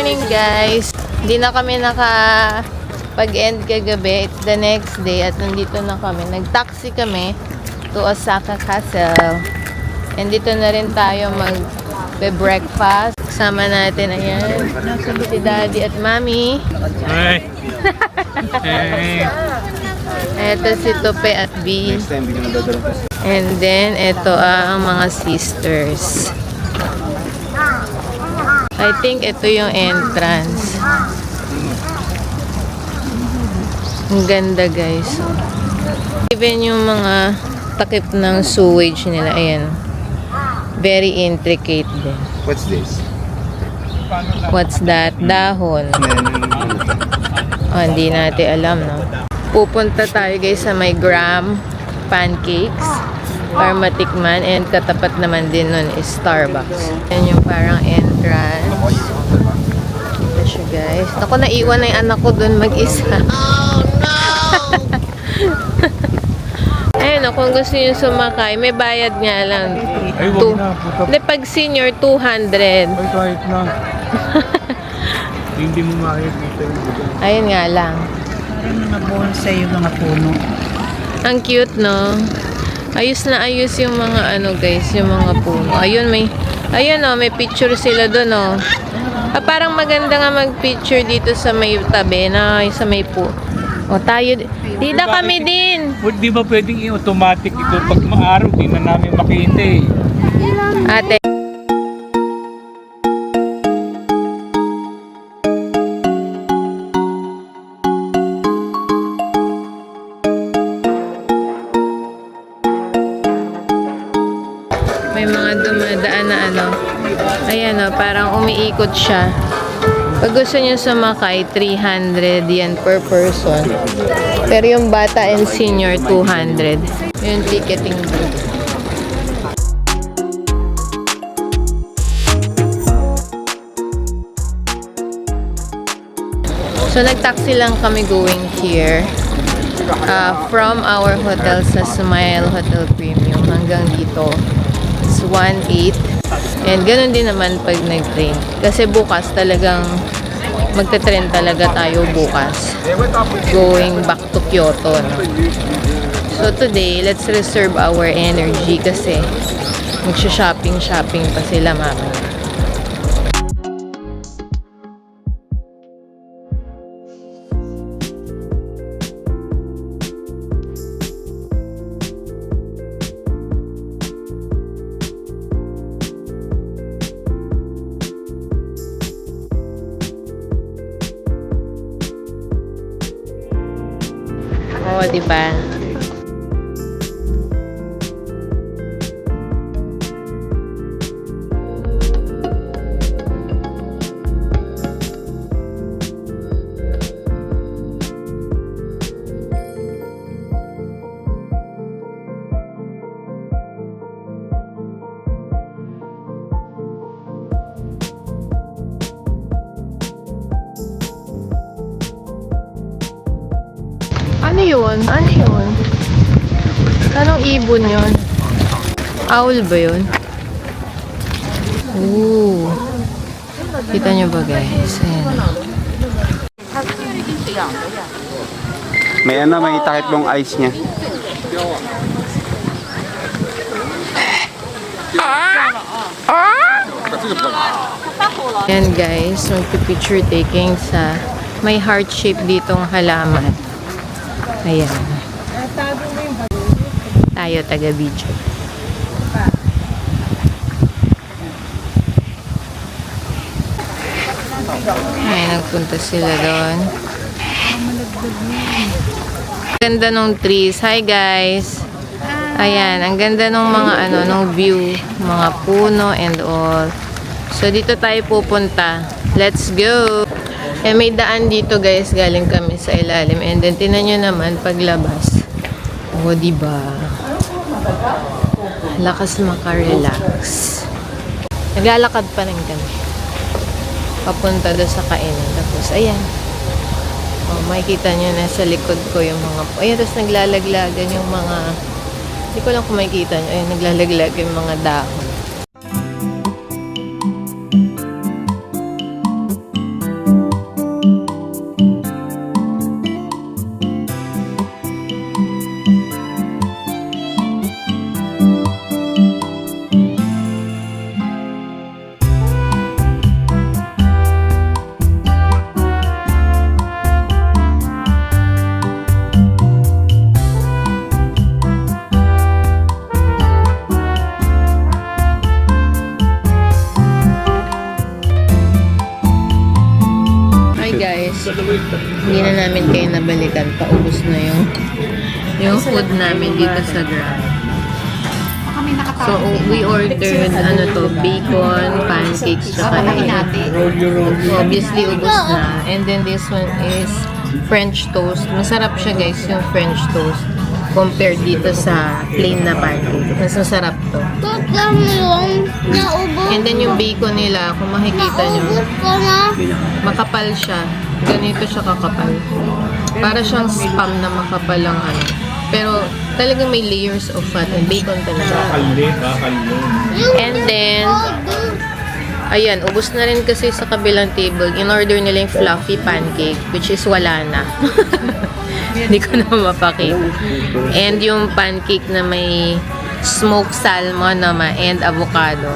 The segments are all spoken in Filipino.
morning guys. Hindi na kami pag-end kagabi. It's the next day at nandito na kami. Nag-taxi kami to Osaka Castle. And dito na rin tayo mag-breakfast. Kasama natin, ayan, si Daddy at Mommy. Hi. Hey. Ito si Tope at B. And then, ito ang mga sisters. I think ito yung entrance. Ang ganda guys. Even yung mga takip ng sewage nila, ayan. Very intricate din. What's this? What's that? Dahon. Oh, hindi natin alam, no? Pupunta tayo guys sa may Graham Pancakes para matikman, and katapat naman din nun is Starbucks. Yan yung parang entrance. Ito siya guys. Ako, naiwan na yung anak ko dun mag-isa. Oh no! Ayun, kung gusto nyo sumakay, may bayad nga lang. Ay, wag na. Hindi, pag senior, 200. Ay, kahit na. Hindi mo makikita yung buto. Ayun nga lang. Parang mga bonsai yung mga puno. Ang cute, no? Ayos na ayos yung mga ano guys, yung mga puno. Ayun, may picture sila doon, oh. Parang maganda nga mag-picture dito sa may tabi na sa may O tayo, dida kami din. Di ba pwedeng i-automatic ito pag maaraw, di na namin makita eh. Ate. May mga dumadaan na ano. Ayan, o, parang umiikot siya. Pag gusto niyo sumakay, 300 yan per person. Pero yung bata and senior, 200. Yung ticketing booth. So, nag-taxi lang kami going here. From our hotel sa Smile Hotel Premium hanggang dito. It's 1.8. And ganun din naman pag nag-train. Kasi bukas talagang magta-train talaga tayo bukas. Going back to Kyoto. No? So today, let's reserve our energy kasi magsha-shopping pa sila mamaya. Oo, diba? Ano yun? Ano yun? Anong ibon yun? Owl ba yun? Ooh. Kita nyo ba guys? Ayan. May takip yung eyes niya. Ayan guys, magpipicture taking sa may heart shape ditong halaman. Ayan. Tayo taga-video. Ayan, nagpunta sila doon. Ganda nung trees. Hi guys. Ayan, ang ganda nung mga nung view, mga puno and all. So dito tayo pupunta. Let's go. Eh, may daan dito guys, galing kami sa ilalim. And then, tinan nyo naman paglabas. O, diba? Lakas maka-relax. Naglalakad pa rin kami. Papunta doon sa kainan. Tapos, ayan. O, makikita nyo na sa likod ko yung mga... Ayan, tapos naglalaglagan yung mga... Hindi ko lang kung makikita nyo. Ayan, naglalaglag yung mga dahon. Hindi na namin kayo nabalikan. Paubos na yung food namin dito sa Grab. So, we ordered, bacon, pancakes, tsaka obviously, ubos na. And then, this one is French toast. Masarap siya, guys, yung French toast. Compared dito sa plain na pancake. Mas masarap to. And then, yung bacon nila, kung makikita nyo, makapal siya. Ganito siya kakapal. Para siyang spam na makapal ang ano. Pero, talagang may layers of fat and bacon talaga. And then, ayan, ubos na rin kasi sa kabilang table. In-order nila yung fluffy pancake, which is wala na. Hindi ko na mapakita. And yung pancake na may smoked salmon naman and avocado.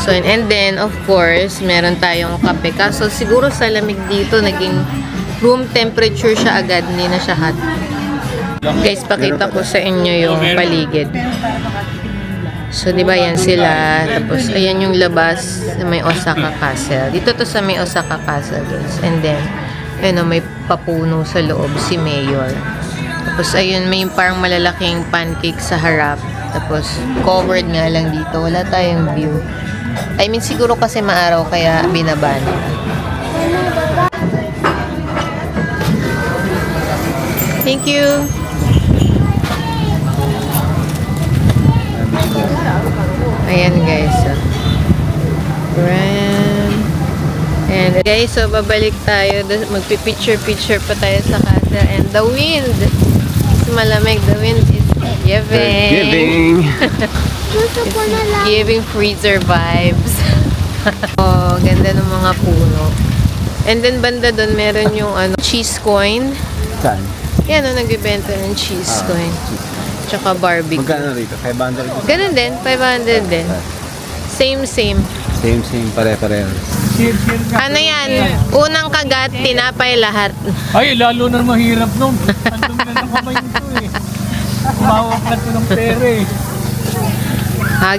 So, and then, of course, meron tayong kape. Kaso, siguro sa lamig dito, naging room temperature siya agad. Hindi na siya hot. Guys, pakita ko sa inyo yung paligid. So, di ba yan sila? Tapos, ayan yung labas sa may Osaka Castle. Dito to sa may Osaka Castle, guys. And then, ayun, may papuno sa loob, si Mayor. Tapos, ayun, may parang malalaking pancake sa harap. Tapos, covered nga lang dito. Wala tayong view. I mean, siguro kasi maaraw, kaya binaba nila. Thank you! Ayan guys. And guys, so babalik tayo. Magpipicture-picture pa tayo sa casa. And the wind. It's malamig. The wind is giving. It's giving freezer vibes. Oh, ganda ng mga puno. And then banda doon meron yung cheese coin. Saan? Yan nagbibenta ng cheese coin. Tsaka barbecue. Magkano rito? 500? Ganun din, 500 din. Same. Same, pare-pareho. Ano yan? Unang kagat, tinapay lahat. Ay, lalo na mahirap nun. Andun na ng kamay nito eh. Umawak na ito ng pera eh.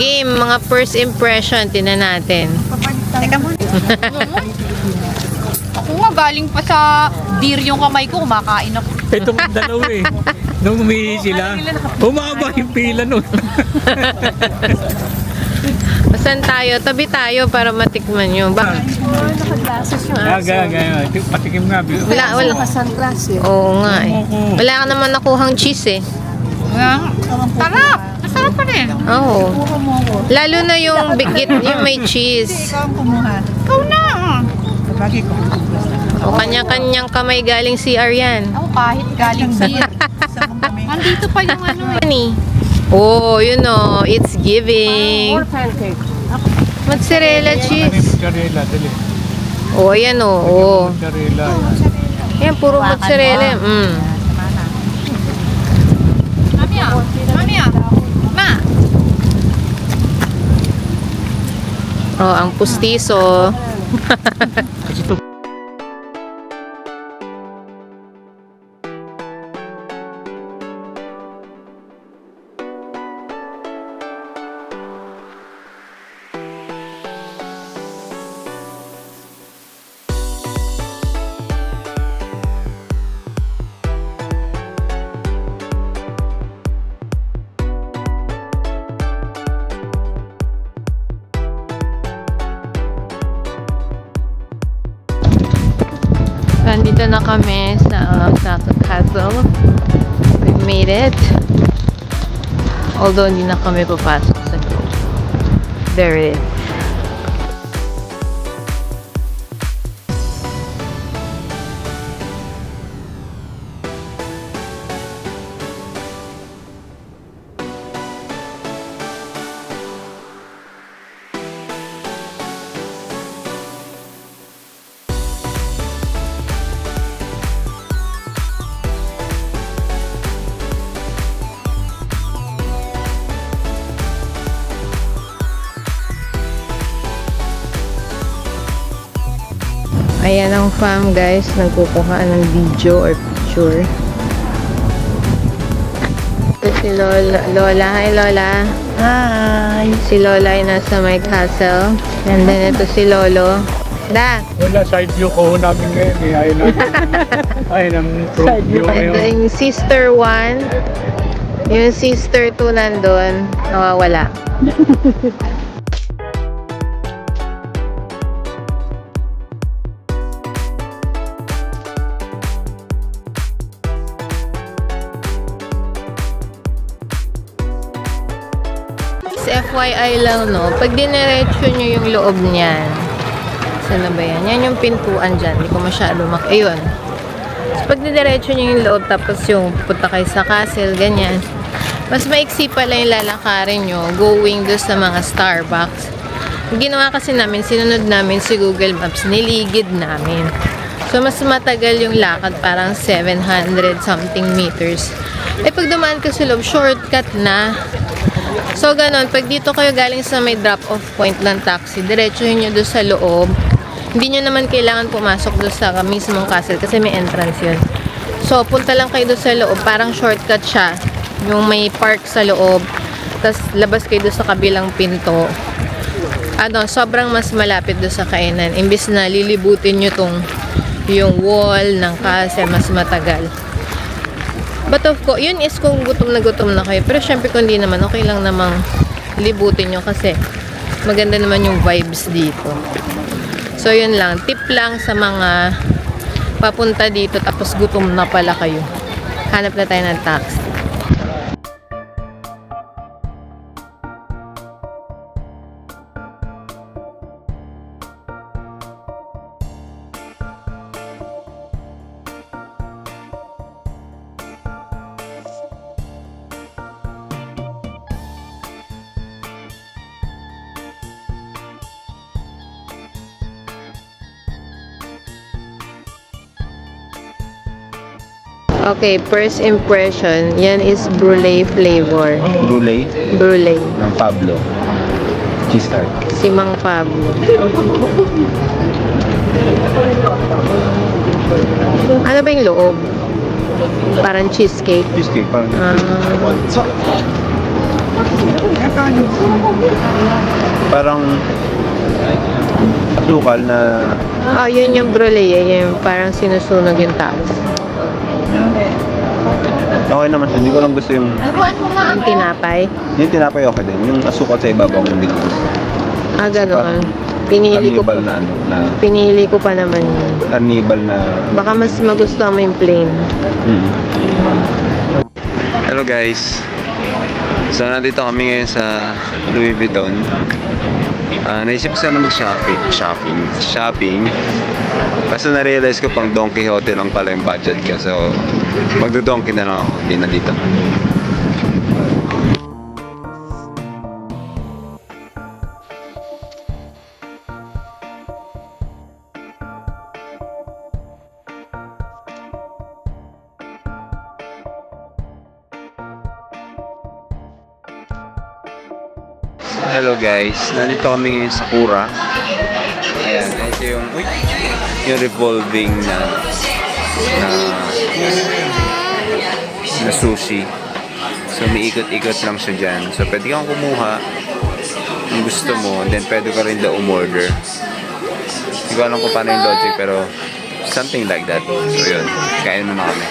Game, mga first impression, tinan natin. Teka muna. Ako nga, galing pa sa deer yung kamay ko, kumakain ako. Ito ang dalawa eh. Nung umihi sila, umaba yung pila nun. Saan tayo? Tabi tayo para matikman nyo. Bakit? Gaya. Patikim nga. Wala. Oo nga eh. Wala ka naman nakuhang cheese eh. Sarap! Masarap pa rin. Oo. Lalo na yung bigit, yung may cheese. Ikaw ang kumuha. Ikaw na. Bagay ko. O kanya-kanyang kamay galing CR yan. Ako kahit galing sa deer. Sabong kami. Nandito pa yung ano eh. Honey. Oh, you know, it's giving. Mozzarella cheese. Mozzarella, dali. Oh, ayan oh. Oh. Mozzarella. Ayan, puro mozzarella. Mami ah. Ma! Oh, ang pustiso. Kasi ito. Nandito na kami sa Osaka Castle. We made it. Although hindi na kami papasok sa loob. There it is. Ayan ang fam guys, nagkukuha ng video or picture. Ito si Lola. Lola, hi Lola. Hi! Si Lola ay nasa my castle. And then ito si Lolo. Da. Wala, side view ko namin ngayon eh. Ayun ang front view ngayon. Yung sister 1, yung sister 2 nandun, nawawala. FYI lang, no, pag dinerecho nyo yung loob niyan, saan na ba yan? Yan yung pintuan dyan. Hindi ko masyado ayun. So, pag dinerecho nyo yung loob, tapos yung punta kayo sa castle, ganyan, mas maiksi pala yung lalakarin nyo going do sa mga Starbucks. Yung ginawa kasi namin, sinunod namin si Google Maps, niligid namin. So, mas matagal yung lakad, parang 700 something meters. Eh, pag dumaan ka sa loob, shortcut na. So, ganun. Pag dito kayo galing sa may drop-off point ng taxi, diretsuhin nyo doon sa loob. Hindi nyo naman kailangan pumasok doon sa mismong castle kasi may entrance yun. So, punta lang kayo doon sa loob. Parang shortcut siya. Yung may park sa loob. Tapos, labas kayo doon sa kabilang pinto. Sobrang mas malapit doon sa kainan. Imbis na lilibutin nyo yung wall ng castle, mas matagal. But of course, yun is kung gutom na kayo. Pero syempre kung hindi naman, okay lang namang libutin nyo kasi maganda naman yung vibes dito. So yun lang, tip lang sa mga papunta dito tapos gutom na pala kayo. Hanap na tayo ng taxi. Okay, first impression, yan is brulee flavor. Brulee Brulee. ng Pablo. Cheese tart. Si Mang Pablo. Ano ba yung loob? Parang cheesecake. Cheesecake, parang parang asukal na Yun yung brulee. Yung parang sinusunog yung taas. okay naman siya. Hindi ko lang gusto yung Yung tinapay. tinapay okay din. Yung asukal sa ibabaw hindi ko gusto. Ganoon. Pinili ko pa. na Pinili ko pa naman yun. carnival na Baka mas magustuhan mo yung plain. Hello guys. So nandito kami ngayon sa Louis Vuitton. Naisip ko sana shopping. Kasi na-realize ko pang Don Quixote lang pala yung budget ko. So magdo-donkey na lang ako. Hindi na dito. Hello guys, nandito kami ngayon sa Kura. Ayan, ito yung revolving na sushi. So may ikot-ikot lang siya dyan. So pwede kang kumuha kung gusto mo, then pwede ka rin daw umorder. Hindi ko alam kung paano yung logic pero something like that. So yun, kain mo na kami.